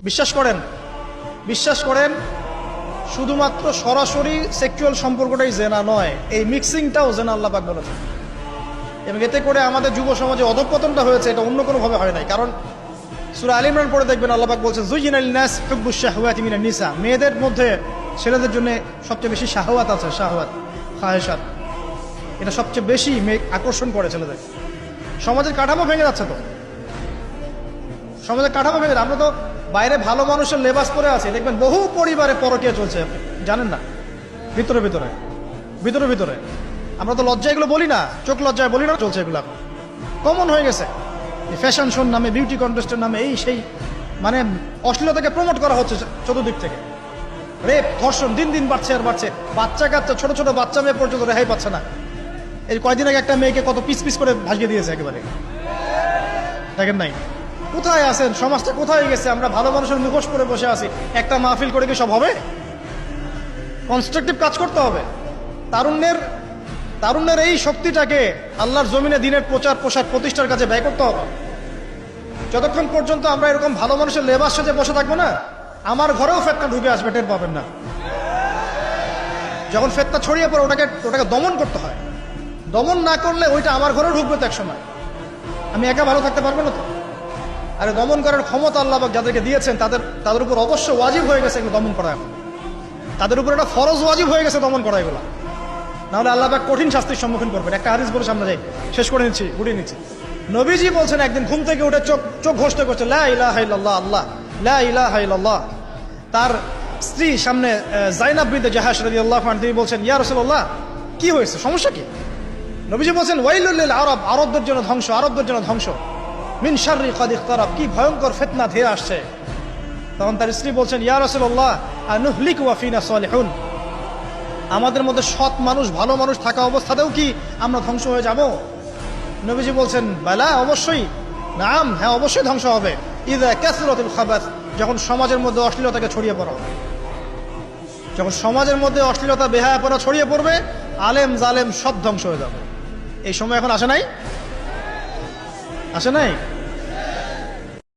বিশ্বাস করেন শুধুমাত্র সরাসরি সেক্সুয়াল সম্পর্কটাই জেনা নয়, এই মিক্সিংটাও জেনা আল্লাহ পাক বলেছেন। এবং এতে করে আমাদের যুব সমাজে অধঃপতনটা হয়েছে, এটা অন্য কোনোভাবে হয় নাই। কারণ সূরা আলে ইমরান পড়ে দেখবেন আল্লাহ পাক বলছেন যুয়িনা লিন-নাস হুব্বুশ শাহওয়াতি মিনান নিসা, মেয়েদের মধ্যে ছেলেদের জন্য সবচেয়ে বেশি শাহওয়াত আছে, শাহওয়াত খায়েশাত, এটা সবচেয়ে বেশি আকর্ষণ করে ছেলেদের। সমাজের কাঠামো ভেঙে যাচ্ছে তো, সমাজের কাঠামো ভেঙে। আমরা তো বাইরে ভালো মানুষের লেবাস পরে আছি, দেখবেন বহু পরিবারে পরকীয়া চলছে, জানেন না, ভিতরে ভিতরে ভিতরে ভিতরে। আমরা তো লজ্জা এগুলো বলি না, চোখ লজ্জায় বলি না, চলছে এগুলো এখন কমন হয়ে গেছে। ফ্যাশন শোর নামে, বিউটি কন্টেস্টের নামে এই সেই, মানে অশ্লীলতাকে প্রমোট করা হচ্ছে চতুর্দিক থেকে। রেপ, ধর্ষণ দিন দিন বাড়ছে আর বাড়ছে। বাচ্চা কাচ্চা, ছোট ছোট বাচ্চা মেয়ে পর্যন্ত রেহাই পাচ্ছে না। এই কয়দিন আগে একটা মেয়েকে কত পিস পিস করে ভাসিয়ে দিয়েছে একেবারে, দেখেন নাই? কোথায় আছেন? সমাজটা কোথায় গেছে? আমরা ভালো মানুষের মুখোশ করে বসে আছি। একটা মাহফিল করে কি সব হবে? কনস্ট্রাকটিভ কাজ করতে হবে। তারুণ্যের এই শক্তিটাকে আল্লাহর জমিনে দিনের প্রচার প্রসার প্রতিষ্ঠার কাজে ব্যয় করতে হবে। যতক্ষণ পর্যন্ত আমরা এরকম ভালো মানুষের লেবাস সাজে বসে থাকবো না, আমার ঘরেও ফেতনা ঢুকে আসবে, টের পাবেন না। যখন ফেতনা ছড়িয়ে পড়ে ওটাকে দমন করতে হয়। দমন না করলে ওইটা আমার ঘরেও ঢুকবে তো এক সময়। আমি একা ভালো থাকতে পারবো না তো। আরে দমন করার ক্ষমতা আল্লাহ পাক যাদেরকে দিয়েছেন তাদের উপর অবশ্য ওয়াজিব হয়ে গেছে এগুলো দমন করা। এখন তাদের উপর একটা ফরজ ওয়াজিব হয়ে গেছে দমন করা এগুলো, নাহলে আল্লাহ পাক কঠিন শাস্তির সম্মুখীন করবেন। একটা হাদিস বলে সামনে যাই, শেষ করে গুটিয়ে নিচ্ছি। নবীজি বলছেন একদিন ঘুম থেকে উঠে চোখ ঘষতে করছে লা ইলাহা ইল্লাল্লাহ, আল্লাহ লা ইলাহা ইল্লাল্লাহ। তার স্ত্রী সামনে যায়নাব বিনতে জাহাশ রাদিয়াল্লাহু আনহা, তিনি বলছেন ইয়া রাসূলুল্লাহ, কি হয়েছে, সমস্যা কি? নবীজি বলছেন ওয়াইলুল লিল আরব, আরবদের জন্য ধ্বংস, আরবদের জন্য ধ্বংস। মিন শাররি কাদ ইখতারাব, কি ভয়ঙ্কর ফিতনা ধেয়ে আসছে। তখন তার স্ত্রী বলছেন ইয়া রাসূলুল্লাহ আনুহলিকু ওয়া ফিনা সালিহুন, আমাদের মধ্যে সৎ মানুষ, ভালো মানুষ থাকা অবস্থাতেও কি আমরা ধ্বংস হয়ে যাব? নবীজি বলছেন বালা, অবশ্যই, নাম, হ্যাঁ অবশ্যই ধ্বংস হবে। ইযা কাসরাতুল খাবাস, যখন সমাজের মধ্যে অশ্লীলতাকে ছড়িয়ে পড়া হবে। যখন সমাজের মধ্যে অশ্লীলতা, বেহায়াপনা ছড়িয়ে পড়বে, আলেম জালেম সব ধ্বংস হয়ে যাবে। এই সময় এখন আসে নাই?